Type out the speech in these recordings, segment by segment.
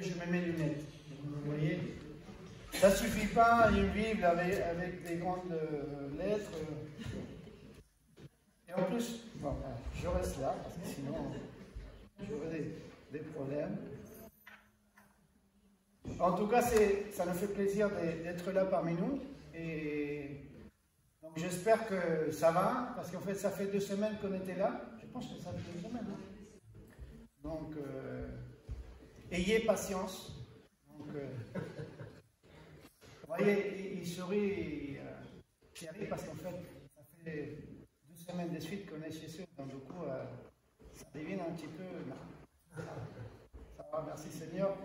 je me mets les lunettes. Vous voyez? Ça ne suffit pas une Bible avec des grandes lettres. Et en plus, bon, je reste là, parce que sinon, j'aurai des problèmes. En tout cas, ça nous fait plaisir d'être là parmi nous. Et donc, j'espère que ça va, parce qu'en fait, ça fait 2 semaines qu'on était là. Je pense que ça fait 2 semaines. Hein. Donc, ayez patience. Donc, vous voyez, il sourit, Thierry, parce qu'en fait, ça fait 2 semaines de suite qu'on est chez eux. Donc, du coup, ça devient un petit peu... Ça va, merci Seigneur.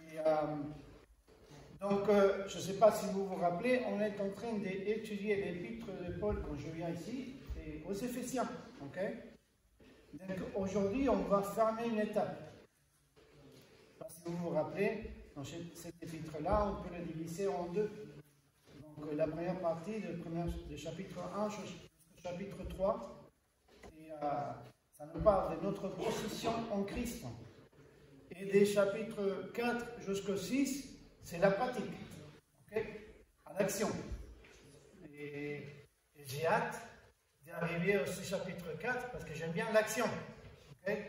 Et, donc, je ne sais pas si vous vous rappelez, on est en train d'étudier l'épître de Paul quand je viens ici, et aux Éphésiens. Okay? Donc, aujourd'hui, on va fermer une étape. Parce que vous vous rappelez, dans cet épître-là, on peut le diviser en 2. Donc, la première partie, du chapitre 1 jusqu'au chapitre 3, et ça nous parle de notre position en Christ. Et des chapitres 4 jusqu'au 6, c'est la pratique, okay? À l'action. Et j'ai hâte d'arriver au chapitre 4 parce que j'aime bien l'action. Okay?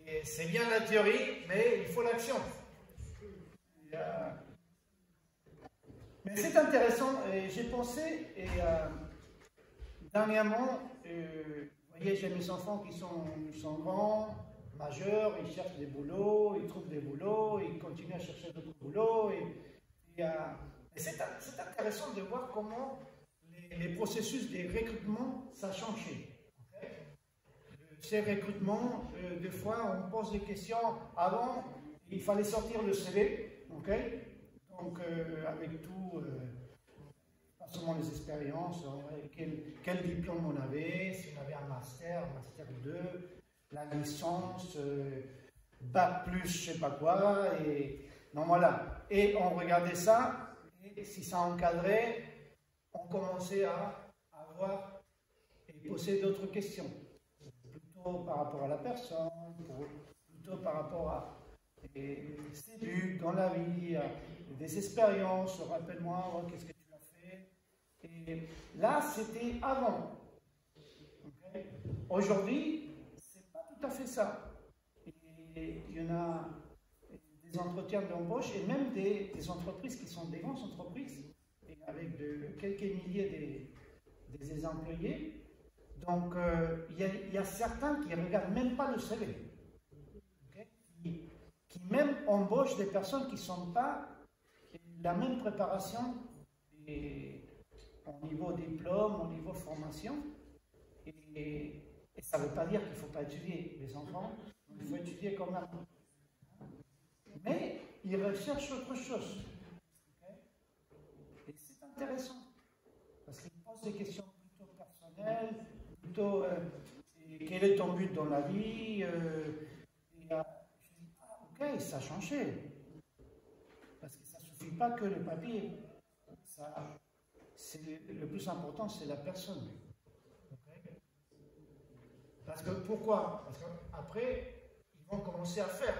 Et c'est bien la théorie, mais il faut l'action. Mais c'est intéressant, et j'ai pensé, et dernièrement, vous voyez, j'ai mes enfants qui sont grands, majeurs, ils cherchent des boulots, ils trouvent des boulots, ils continuent à chercher d'autres boulots. Et c'est intéressant de voir comment les processus de recrutement, ça a changé. Okay? Ces recrutements, des fois, on pose des questions. Avant, il fallait sortir le CV, okay? Donc avec tout, pas seulement les expériences, quel diplôme on avait, si on avait un master 2, la licence, bac plus, je ne sais pas quoi, et non, voilà. Et on regardait ça, et si ça encadrait, on commençait à avoir et poser d'autres questions, plutôt par rapport à la personne, plutôt par rapport à ses buts dans la vie, des expériences, rappelle-moi, qu'est-ce que tu as fait. Et là, c'était avant. Okay? Aujourd'hui, tout à fait ça. Et il y en a des entretiens d'embauche et même des entreprises qui sont des grandes entreprises et avec quelques milliers des employés. Donc, il y a certains qui ne regardent même pas le CV. Okay? Qui même embauchent des personnes qui ne sont pas la même préparation au niveau diplôme, au niveau formation. Et ça ne veut pas dire qu'il ne faut pas étudier les enfants, il faut étudier quand même. Mais ils recherchent autre chose. Okay? Et c'est intéressant, parce qu'ils posent des questions plutôt personnelles, plutôt quel est ton but dans la vie, je dis, ok, ça a changé. Parce que ça ne suffit pas que le papier. Le plus important, c'est la personne. Parce que pourquoi? Parce qu'après, ils vont commencer à faire.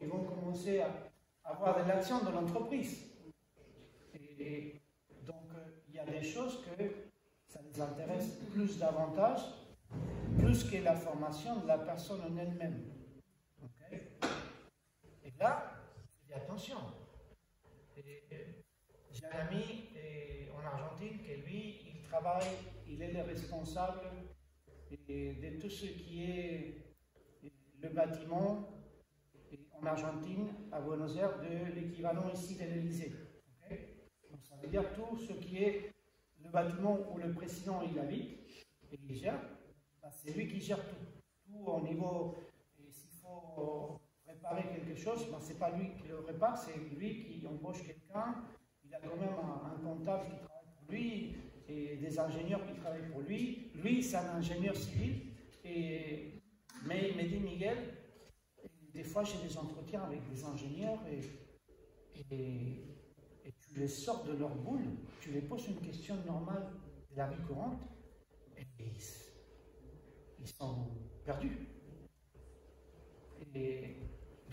Ils vont commencer à avoir de l'action dans l'entreprise. Et donc, il y a des choses que ça les intéresse plus davantage, plus que la formation de la personne en elle-même. Okay? Et là, il y a attention. J'ai un ami en Argentine qui, lui, il travaille, il est le responsable de tout ce qui est le bâtiment en Argentine, à Buenos Aires, de l'équivalent ici de l'Élysée. Okay? Donc ça veut dire tout ce qui est le bâtiment où le président il habite et il gère, ben c'est lui qui gère tout. Tout au niveau, et s'il faut réparer quelque chose, ben c'est pas lui qui le répare, c'est lui qui embauche quelqu'un. Il a quand même un comptable qui travaille pour lui, et des ingénieurs qui travaillent pour lui. Lui, c'est un ingénieur civil. Mais il me dit, Miguel, des fois j'ai des entretiens avec des ingénieurs et tu les sors de leur boule, tu les poses une question normale de la vie courante et ils sont perdus. Et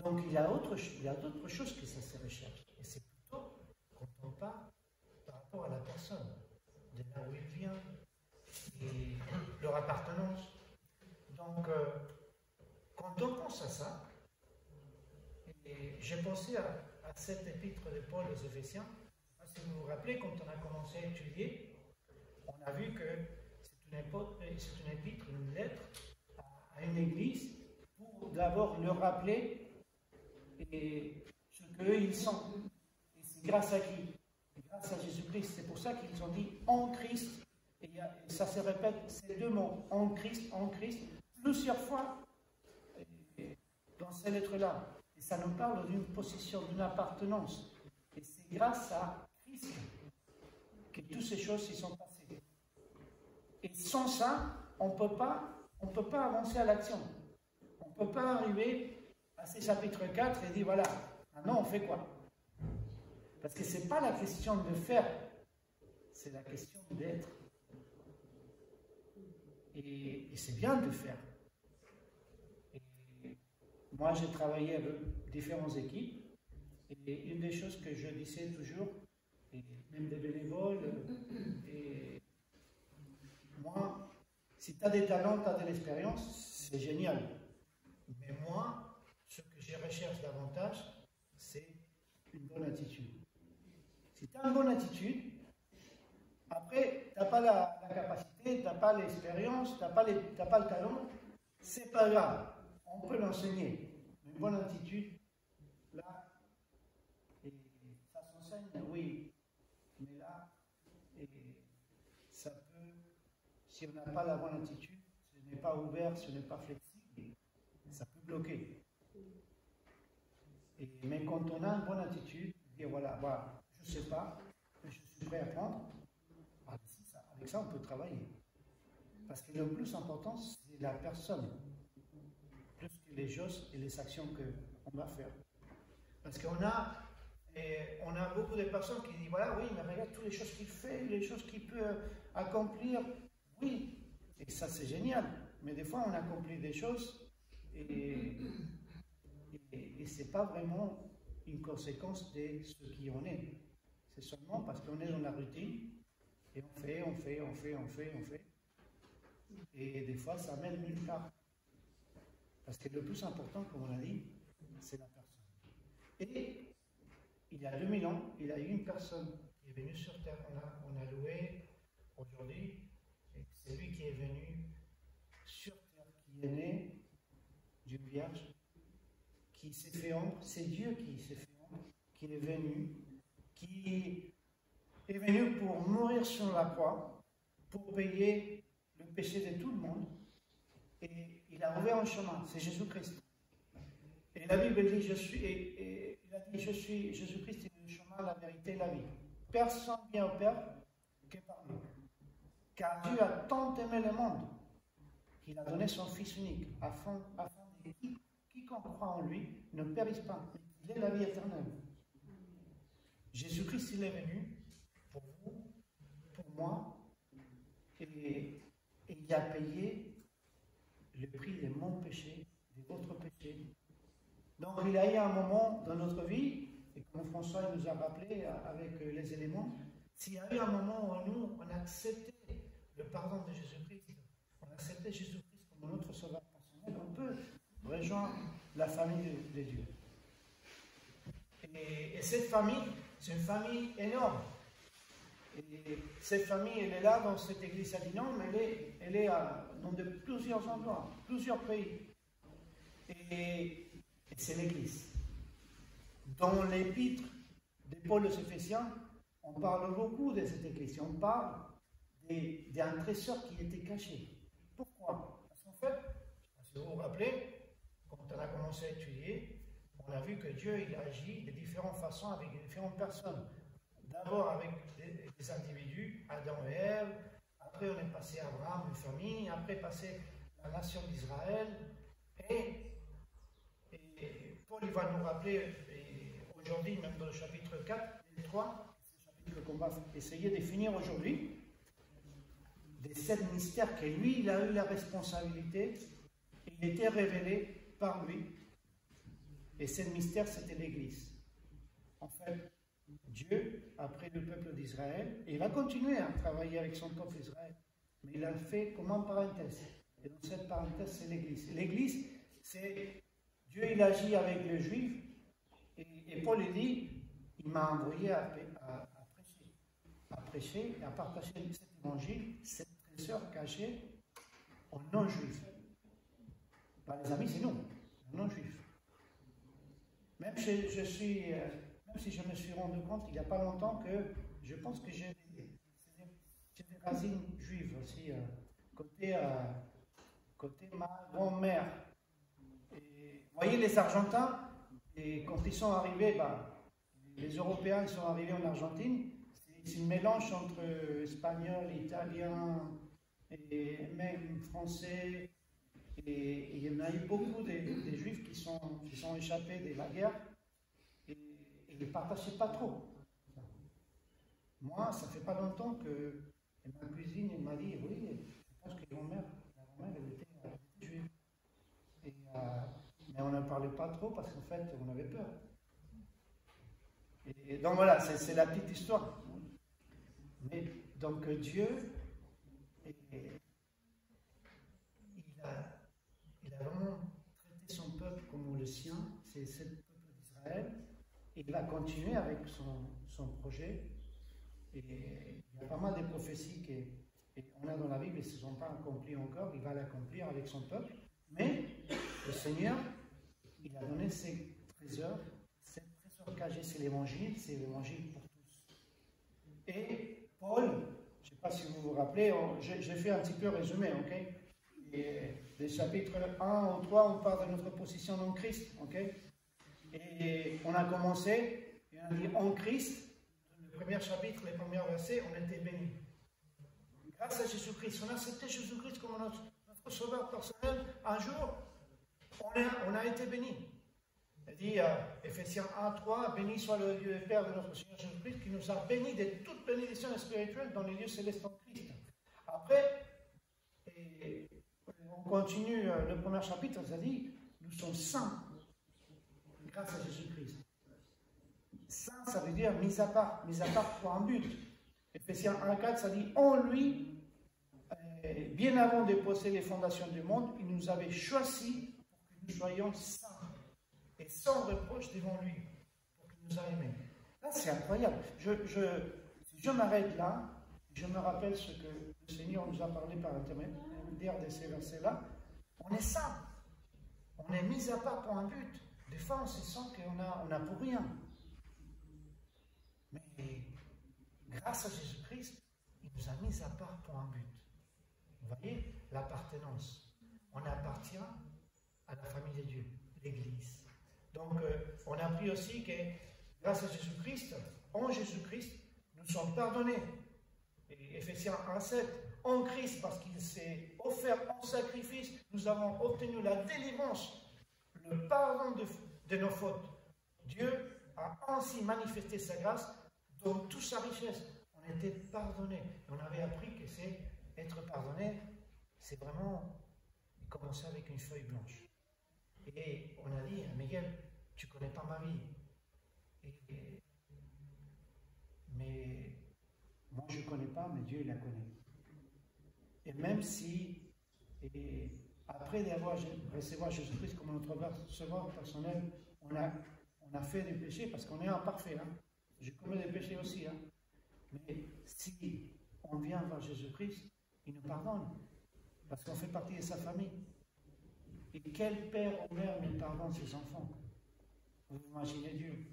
Donc il y a d'autres choses que ça se recherche. Et c'est plutôt quand on parle par rapport à la personne, de là où il vient, et leur appartenance. Donc, quand on pense à ça, et j'ai pensé à cette épître de Paul aux Éphésiens, si vous vous rappelez, quand on a commencé à étudier, on a vu que c'est une épître, une lettre à une église pour d'abord leur rappeler ce qu'eux ils sont. Et c'est grâce à qui? Grâce à Jésus-Christ. C'est pour ça qu'ils ont dit en Christ. Et ça se répète, ces deux mots, en Christ, plusieurs fois dans ces lettres-là. Et ça nous parle d'une position, d'une appartenance. Et c'est grâce à Christ que toutes ces choses s'y sont passées. Et sans ça, on ne peut pas avancer à l'action. On ne peut pas arriver à ce chapitre 4 et dire, voilà, maintenant on fait quoi? Parce que ce n'est pas la question de faire, c'est la question d'être. Et c'est bien de faire. Et moi, j'ai travaillé avec différentes équipes. Et une des choses que je disais toujours, et même des bénévoles, et moi, si tu as des talents, tu as de l'expérience, c'est génial. Mais moi, ce que je recherche davantage, c'est une bonne attitude. Si tu as une bonne attitude, après, tu n'as pas la capacité, tu n'as pas l'expérience, tu n'as pas le talent, c'est pas grave, on peut l'enseigner. Une bonne attitude, là, et ça s'enseigne, oui, mais là, ça peut, si on n'a pas la bonne attitude, ce n'est pas ouvert, ce n'est pas flexible, ça peut bloquer. Mais quand on a une bonne attitude, dire voilà, je ne sais pas, mais je suis prêt à apprendre, avec ça on peut travailler. Parce que le plus important, c'est la personne, plus que les choses et les actions qu'on va faire. Parce qu'on a beaucoup de personnes qui disent voilà, oui, mais regarde toutes les choses qu'il fait, les choses qu'il peut accomplir. Oui, et ça c'est génial. Mais des fois, on accomplit des choses et ce n'est pas vraiment une conséquence de ce qui on est. C'est seulement parce qu'on est dans la routine et on fait. Et des fois, ça mène nulle part. Parce que le plus important, comme on a dit, c'est la personne. Et il y a 2000 ans, il y a eu une personne qui est venue sur Terre. On a loué aujourd'hui. C'est lui qui est venu sur Terre, qui est né d'une vierge, qui s'est fait ombre. C'est Dieu qui s'est fait ombre, qui est venu pour mourir sur la croix, pour payer le péché de tout le monde. Et il a ouvert un chemin, c'est Jésus-Christ. Et la Bible dit, il a dit, je suis Jésus-Christ, c'est le chemin, la vérité et la vie. Personne ne vient au Père que par lui. Car Dieu a tant aimé le monde qu'il a donné son Fils unique, afin que quiconque croit en lui ne périsse pas, mais qu'il ait la vie éternelle. Jésus-Christ, il est venu pour vous, pour moi, et il a payé le prix de mon péché, de votre péché. Donc il y a eu un moment dans notre vie, et comme François nous a rappelé avec les éléments, s'il y a eu un moment où nous, on a accepté le pardon de Jésus-Christ, on a accepté Jésus-Christ comme notre sauveur personnel, on peut rejoindre la famille de Dieu. Et cette famille, c'est une famille énorme. Et cette famille, elle est là dans cette église à Dinan, mais elle est dans plusieurs endroits, plusieurs pays. Et c'est l'église. Dans l'épître de Paul aux Éphésiens, on parle beaucoup de cette église. On parle d'un trésor qui était caché. Pourquoi? Parce qu'en fait, si vous vous rappelez, quand on a commencé à étudier, on a vu que Dieu il agit de différentes façons avec différentes personnes. D'abord avec des individus, Adam et Ève, après on est passé à Abraham, une famille, après passé la nation d'Israël, et Paul il va nous rappeler aujourd'hui, même dans le chapitre 4 et 3, c'est le chapitre qu'on va essayer de finir aujourd'hui, de sept mystères que lui, il a eu la responsabilité, il était révélé par lui, Et ce mystère, c'était l'Église. En fait, Dieu a pris le peuple d'Israël et il va continuer à travailler avec son peuple Israël. Mais il l'a fait comme en parenthèse. Et dans cette parenthèse, c'est l'Église. L'Église, c'est Dieu, il agit avec les Juifs. Et Paul, il dit, il m'a envoyé à prêcher et à partager cet évangile, cette trésor caché aux non-juifs. Bah, les amis, c'est nous, les non-juifs. Même si je me suis rendu compte il n'y a pas longtemps que je pense que j'ai des racines juives aussi, côté ma grand-mère. Vous voyez, les Argentins, et quand ils sont arrivés, les Européens ils sont arrivés en Argentine, c'est un mélange entre espagnol, italien, et même français. Et il y en a eu beaucoup des Juifs qui sont échappés de la guerre et ils ne partageaient pas trop. Moi, ça fait pas longtemps que ma cousine elle m'a dit, oui, je pense que la grand-mère elle était juive. Mais on n'en parlait pas trop parce qu'en fait, on avait peur. Et donc voilà, c'est la petite histoire. Mais donc Dieu, il a vraiment traité son peuple comme le sien, c'est le peuple d'Israël. Il va continuer avec son projet. Et il y a pas mal de prophéties qu'on a dans la Bible et qui ne se sont pas accomplies encore. Il va l'accomplir avec son peuple. Mais le Seigneur, il a donné ses trésors. Ces trésors cachés, c'est l'évangile pour tous. Et Paul, je ne sais pas si vous vous rappelez, j'ai fait un petit peu résumé, ok? Et les chapitres 1 ou 3, on parle de notre position en Christ, ok? Et on a commencé, et on a dit en Christ, le premier chapitre, les premiers versets, on était bénis. Grâce à Jésus-Christ, on a accepté Jésus-Christ comme notre sauveur personnel. Un jour, on a été bénis. Il dit, Ephésiens 1, 3, béni soit le Dieu et Père de notre Seigneur Jésus-Christ, qui nous a bénis de toute bénédiction spirituelle dans les lieux célestes en Christ. Après, on continue le premier chapitre, ça dit, nous sommes saints grâce à Jésus-Christ. Saint, ça veut dire mis à part pour un but. Ephésiens 1, 4, ça dit, en lui, bien avant de poser les fondations du monde, il nous avait choisis pour que nous soyons saints et sans reproche devant lui, pour qu'il nous a aimés. Là, c'est incroyable. Si je m'arrête là, je me rappelle ce que le Seigneur nous a parlé par intermédiaire de ces versets-là. On est saints. On est mis à part pour un but. Des fois, on se sent qu'on a pour rien. Mais grâce à Jésus-Christ, il nous a mis à part pour un but. Vous voyez, l'appartenance. On appartient à la famille de Dieu, l'Église. Donc, on a appris aussi que grâce à Jésus-Christ, en Jésus-Christ, nous sommes pardonnés. Et Ephésiens 1,7, en Christ, parce qu'il s'est offert en sacrifice, nous avons obtenu la délivrance, le pardon de nos fautes. Dieu a ainsi manifesté sa grâce dans toute sa richesse. On était pardonnés. On avait appris que c'est être pardonné, c'est vraiment commencer avec une feuille blanche. Et on a dit, Miguel, tu ne connais pas ma vie. Mais moi, je ne connais pas, mais Dieu, il la connaît. Et même si, après recevoir Jésus-Christ comme notre sauveur personnel, on a fait des péchés, parce qu'on est imparfait. Hein. Je commets des péchés aussi. Hein. Mais si on vient vers Jésus-Christ, il nous pardonne, parce qu'on fait partie de sa famille. Et quel père ou mère ne pardonne ses enfants? Vous imaginez Dieu.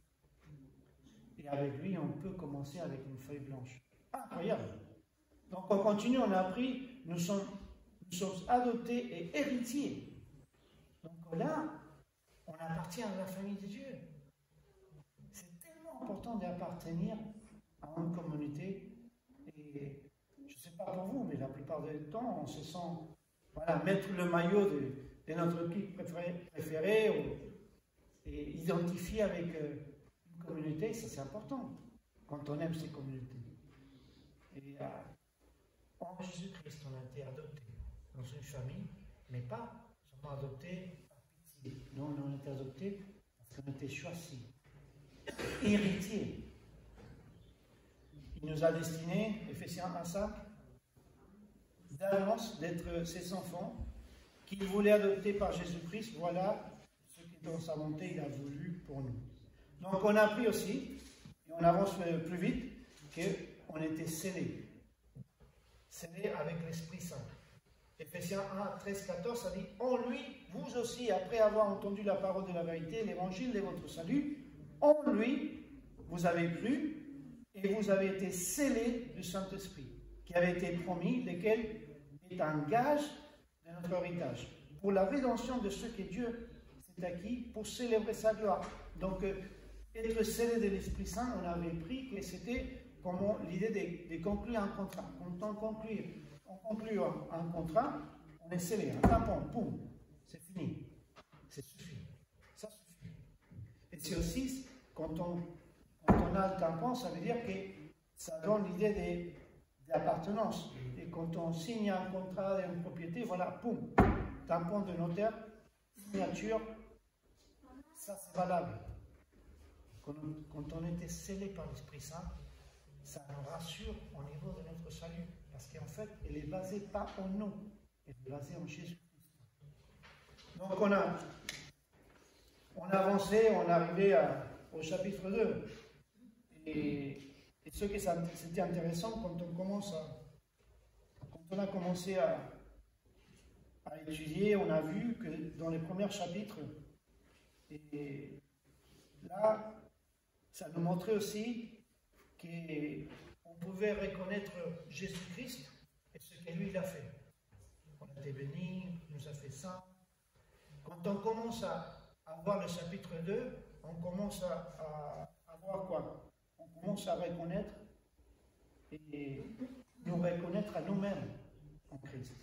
Et avec lui, on peut commencer avec une feuille blanche. Incroyable. Donc on continue, on a appris, nous sommes adoptés et héritiers. Donc là, on appartient à la famille de Dieu. C'est tellement important d'appartenir à une communauté. Et je ne sais pas pour vous, mais la plupart du temps, on se sent, mettre le maillot de notre équipe préférée et identifier avec une communauté, ça c'est important, quand on aime ces communautés. Et en Jésus-Christ, on a été adopté dans une famille, mais pas seulement adopté par pitié. Non, on a été adopté qu'on était choisis, héritiers. Il nous a destinés, Éphésiens 1:5, d'avance d'être ses enfants, qu'il voulait adopter par Jésus-Christ. Voilà ce que dans sa volonté il a voulu pour nous. Donc on a appris aussi, et on avance plus vite, qu'on était scellés. Scellés avec l'Esprit Saint. Éphésiens 1:13-14, ça dit « En lui, vous aussi, après avoir entendu la parole de la vérité, l'évangile de votre salut, en lui, vous avez cru et vous avez été scellés du Saint-Esprit, qui avait été promis, lequel est un gage de notre héritage, pour la rédemption de ce que Dieu s'est acquis, pour célébrer sa gloire. » Donc, être scellé de l'Esprit Saint, on avait pris que c'était comme l'idée de conclure un contrat. Quand on conclut un contrat, on est scellé, un tampon, poum, c'est fini. C'est suffit. Ça suffit. Et c'est aussi, quand on a le tampon, ça veut dire que ça donne l'idée d'appartenance. Et quand on signe un contrat d'une propriété, voilà, poum, tampon de notaire, signature, ça c'est valable. Quand on était scellé par l'Esprit Saint, ça nous rassure au niveau de notre salut. Parce qu'en fait, elle est basée pas en nous, elle est basée en Jésus-Christ. Donc on a avancé, on est arrivé au chapitre 2. Et ce que c'était intéressant, quand on a commencé à étudier, on a vu que dans les premiers chapitres, et là, ça nous montrait aussi qu'on pouvait reconnaître Jésus-Christ et ce que lui il a fait. On a été béni, il nous a fait ça. Quand on commence à voir le chapitre 2, on commence à voir quoi? On commence à reconnaître et nous reconnaître à nous-mêmes en Christ.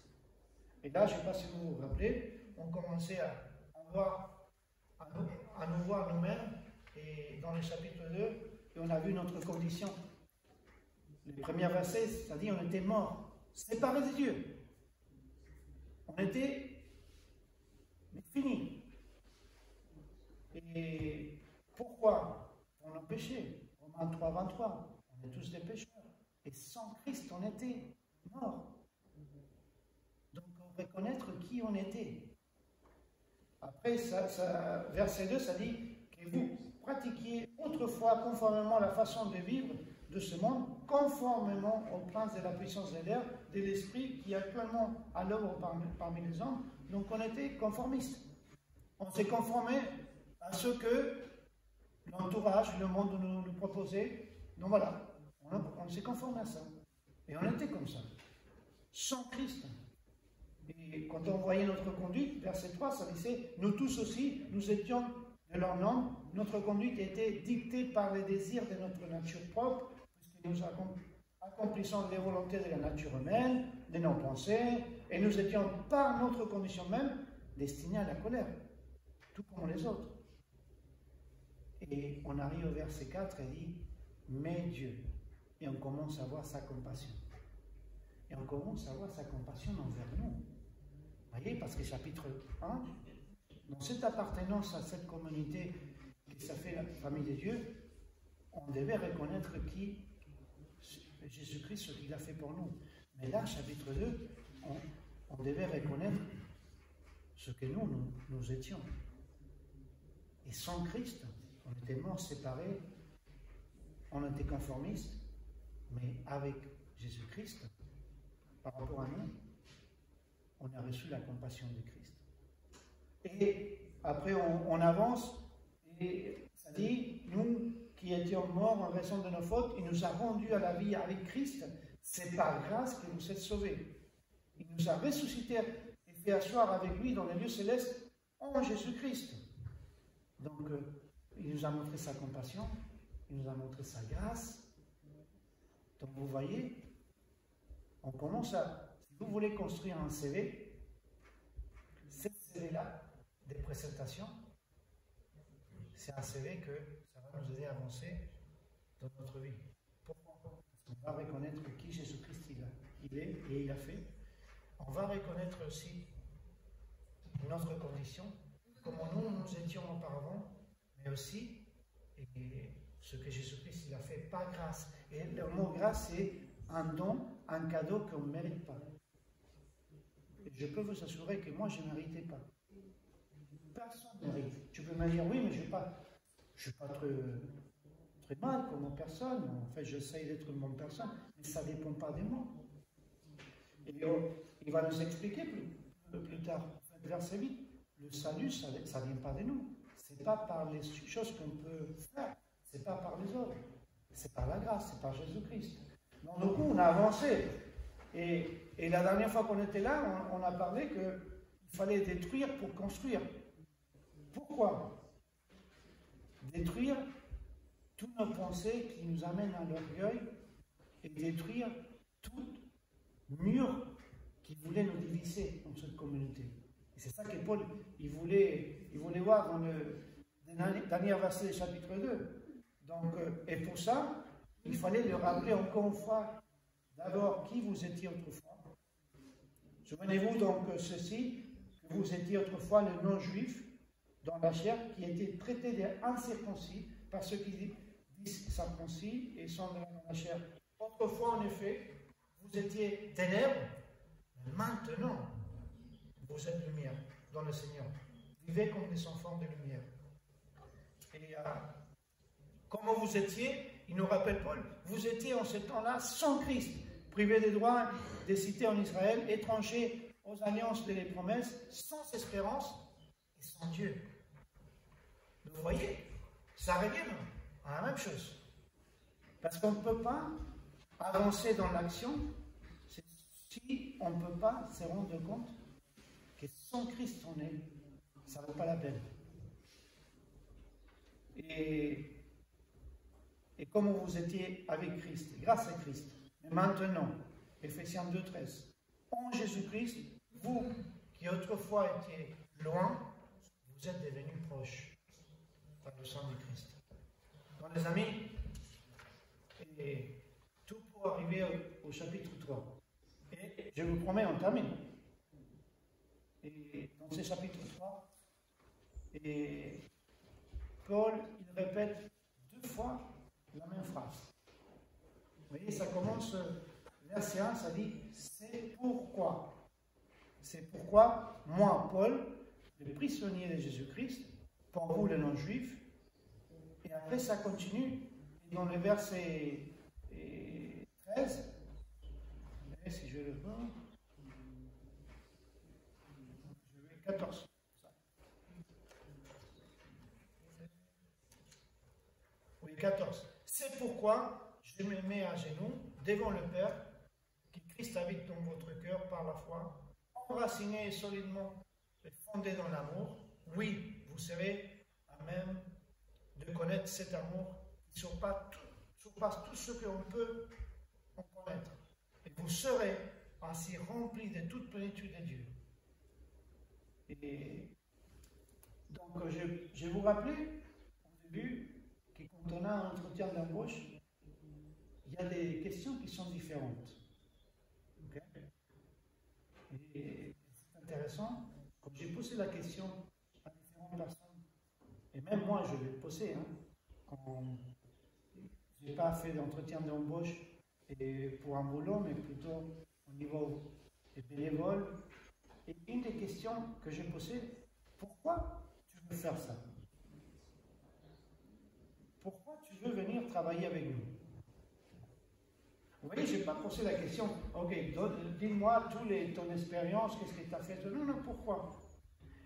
Et là, je ne sais pas si vous vous rappelez, on commençait à nous voir nous-mêmes, et dans le chapitre 2, et on a vu notre condition. Le premier verset, c'est-à-dire on était morts, séparés de Dieu. On était finis. Et pourquoi? Pour nos péchés. Romains 3:23, on est tous des pécheurs. Et sans Christ, on était morts. Donc, reconnaître qui on était. Après, verset 2, ça dit que vous pratiquiez autrefois conformément à la façon de vivre de ce monde, conformément aux princes de la puissance de l'air, de l'esprit qui est actuellement à l'œuvre parmi les hommes. Donc on était conformistes. On s'est conformé à ce que l'entourage, le monde nous proposait. Donc voilà, on s'est conformé à ça. Et on était comme ça, sans Christ. Et quand on voyait notre conduite, verset 3, ça disait, nous tous aussi, nous étions de leur nom, notre conduite était dictée par les désirs de notre nature propre, puisque nous accomplissons les volontés de la nature humaine, de nos pensées, et nous étions par notre condition même destinés à la colère, tout comme les autres. Et on arrive au verset 4 et dit, mais Dieu, et on commence à voir sa compassion. Et on commence à voir sa compassion envers nous. Vous voyez, parce que chapitre 1, dans cette appartenance à cette communauté qui ça fait la famille de Dieu, on devait reconnaître qui Jésus-Christ, ce qu'il a fait pour nous. Mais là, chapitre 2, on devait reconnaître ce que nous étions. Et sans Christ, on était morts, séparés, on était conformistes, mais avec Jésus-Christ, par rapport à nous, on a reçu la compassion de Christ. Et après, on avance, et ça dit, nous qui étions morts en raison de nos fautes, il nous a rendus à la vie avec Christ. C'est par grâce que vous êtes sauvés. Il nous a ressuscités et fait asseoir avec lui dans les lieux célestes en Jésus-Christ. Donc, il nous a montré sa compassion, il nous a montré sa grâce. Donc, vous voyez, on commence à, si vous voulez construire un CV, cette CV-là, des présentations, c'est un CV que ça va nous aider à avancer dans notre vie. Pourquoi? Parce qu'on va reconnaître qui Jésus-Christ il est et il a fait. On va reconnaître aussi notre condition, comment nous étions auparavant, mais aussi et ce que Jésus-Christ il a fait par grâce. Et le mot grâce, c'est un don, un cadeau qu'on ne mérite pas. Et je peux vous assurer que moi, je ne méritais pas. Personne ne mérite. Tu peux me dire, oui, mais je ne suis pas très mal comme personne. En fait, j'essaye d'être une bonne personne, mais ça ne dépend pas de moi. Et il va nous expliquer plus tard, verset 8, le salut, ça ne vient pas de nous. Ce n'est pas par les choses qu'on peut faire, ce n'est pas par les autres. C'est par la grâce, c'est par Jésus-Christ. Donc, du coup, on a avancé. Et la dernière fois qu'on était là, on a parlé qu'il fallait détruire pour construire. Pourquoi? Détruire toutes nos pensées qui nous amènent à l'orgueil et détruire tout mur qui voulait nous diviser dans cette communauté. Et c'est ça que Paul, il voulait voir dans le dernier verset du chapitre 2. Donc, et pour ça, il fallait le rappeler encore une fois, d'abord, qui vous étiez autrefois. Souvenez-vous donc ceci, que vous étiez autrefois les non-juifs dans la chair, qui étaient traités d'incirconcis par ceux qui disent circoncis et sont dans la chair. Autrefois, en effet, vous étiez ténèbres, mais maintenant, vous êtes lumière dans le Seigneur. Vivez comme des enfants de lumière. Et comment vous étiez, il nous rappelle Paul, vous étiez en ce temps-là sans Christ, privés des droits des cités en Israël, étrangers aux alliances et les promesses, sans espérance et sans Dieu. Vous voyez, ça revient à la même chose. Parce qu'on ne peut pas avancer dans l'action si on ne peut pas se rendre compte que sans Christ on est, ça ne vaut pas la peine. Et comme vous étiez avec Christ, grâce à Christ, mais maintenant, Ephésiens 2,13, en Jésus-Christ, vous qui autrefois étiez loin, vous êtes devenus proches par le sang de Christ. Donc les amis, et tout pour arriver au chapitre 3. Et je vous promets, on termine. Et dans ce chapitre 3, et Paul, il répète 2 fois la même phrase. Vous voyez, ça commence, verset 1, ça dit « C'est pourquoi ». C'est pourquoi, moi, Paul, le prisonnier de Jésus-Christ, pour vous les non-juifs, et après ça continue, dans le verset 13, si je le vois, 14. Oui, 14. C'est pourquoi je me mets à genoux devant le Père, que Christ habite dans votre cœur par la foi, enraciné et solidement et fondé dans l'amour. Oui, vous serez à même de connaître cet amour qui surpasse tout ce qu'on peut en connaître. Et vous serez ainsi remplis de toute plénitude de Dieu. Et donc, je vous rappelais au début que quand on a un entretien d'embauche, il y a des questions qui sont différentes. Okay? Et c'est intéressant, comme j'ai posé la question à différentes personnes, et même moi je l'ai posé, quand je n'ai pas fait d'entretien d'embauche pour un boulot, mais plutôt au niveau des bénévoles. Et une des questions que j'ai posées, pourquoi tu veux faire ça? Pourquoi tu veux venir travailler avec nous? Vous voyez, je n'ai pas posé la question, ok, dis-moi ton expérience, qu'est-ce que tu as fait? Non, pourquoi?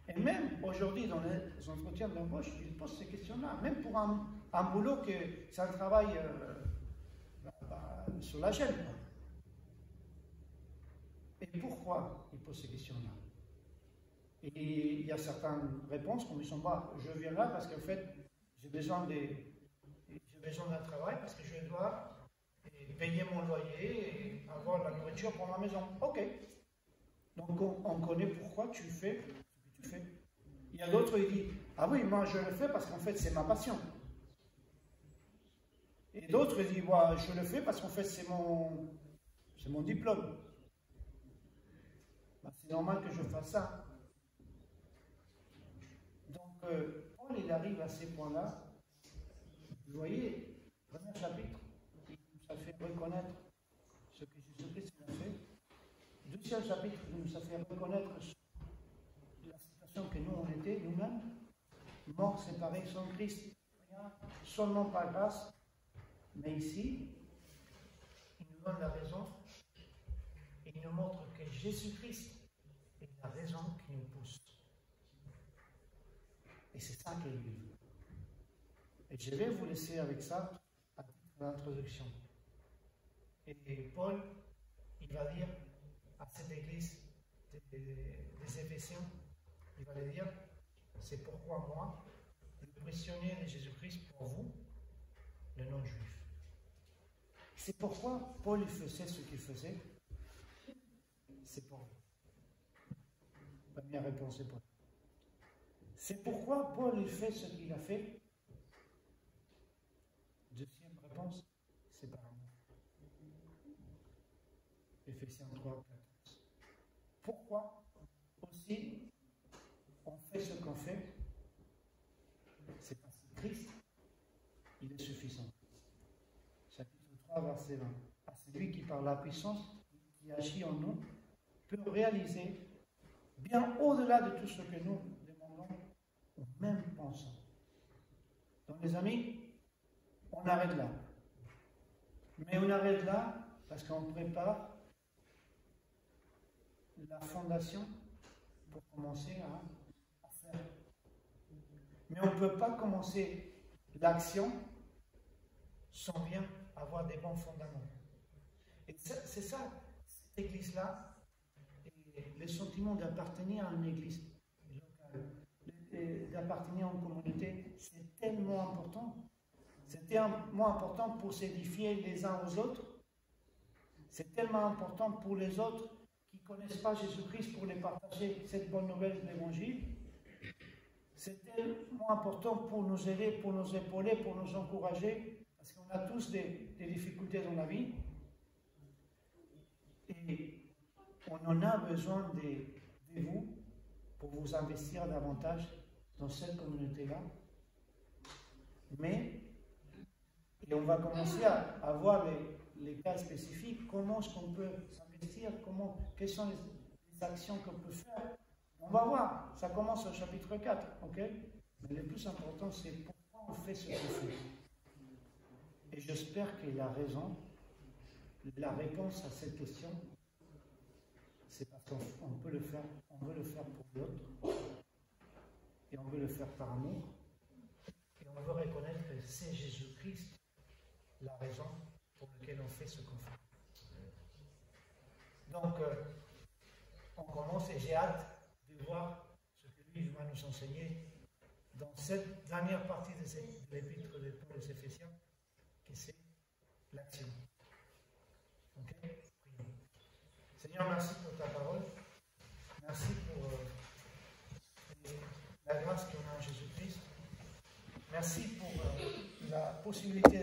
Et même aujourd'hui, dans les entretiens d'embauche, ils posent ces questions-là, même pour un boulot que c'est un travail sur la chaîne. Et pourquoi ils posent ces questions-là? Et il y a certaines réponses comme ils sont pas, je viens là parce qu'en fait, j'ai besoin d'un travail, parce que je dois payer mon loyer et avoir la nourriture pour ma maison. Ok. Donc on connaît pourquoi tu fais ce que tu fais. Il y a d'autres qui disent, ah oui, moi je le fais parce qu'en fait c'est ma passion. Et d'autres disent, moi je le fais parce qu'en fait c'est mon diplôme. Ben, c'est normal que je fasse ça. Donc Paul il arrive à ces points-là, vous voyez, premier chapitre, il nous a fait reconnaître ce que Jésus-Christ a fait. Deuxième chapitre, il nous a fait reconnaître la situation que nous, on était, nous-mêmes, morts, séparés sans Christ, seulement par grâce. Mais ici, il nous donne la raison et il nous montre que Jésus-Christ est la raison qui nous pousse. Et c'est ça qu'il veut. Et je vais vous laisser avec ça à titre d'introduction. Et Paul, il va dire à cette église des Éphésiens, il va leur dire, c'est pourquoi moi, le prisonnier de Jésus-Christ pour vous, le non-juif. C'est pourquoi Paul faisait ce qu'il faisait. C'est pour vous. Première réponse est Paul. C'est pourquoi Paul fait ce qu'il a fait. Deuxième réponse, c'est par amour. Éphésiens 3, 14. Pourquoi aussi on fait ce qu'on fait? C'est parce que Christ, il est suffisant. Chapitre 3, verset 20. À celui qui, par la puissance qui agit en nous, peut réaliser bien au-delà de tout ce que nous demandons ou même pensons. Donc les amis, on arrête là. Mais on arrête là parce qu'on prépare la fondation pour commencer à faire. Mais on ne peut pas commencer l'action sans bien avoir des bons fondements. Et c'est ça, cette église-là, et le sentiment d'appartenir à une église locale, d'appartenir à une communauté, c'est tellement important. C'est tellement important pour s'édifier les uns aux autres. C'est tellement important pour les autres qui ne connaissent pas Jésus-Christ pour les partager cette bonne nouvelle de l'Évangile. C'est tellement important pour nous aider, pour nous épauler, pour nous encourager, parce qu'on a tous des difficultés dans la vie. Et on en a besoin de vous pour vous investir davantage dans cette communauté-là. Mais, et on va commencer à voir les cas spécifiques, comment est-ce qu'on peut s'investir, quelles sont les actions qu'on peut faire. On va voir, ça commence au chapitre 4, ok? Mais le plus important, c'est pourquoi on fait ce qu'on fait. Et j'espère que la raison, la réponse à cette question, c'est parce qu'on peut le faire, on veut le faire pour l'autre, et on veut le faire par amour, et on veut reconnaître que c'est Jésus-Christ la raison pour laquelle on fait ce qu'on fait. Donc, on commence et j'ai hâte de voir ce que lui va nous enseigner dans cette dernière partie de l'épître de Paul aux Éphésiens, qui c'est l'action. Ok? Seigneur, merci pour ta parole. Merci pour la grâce qu'on a en Jésus-Christ. Merci pour la possibilité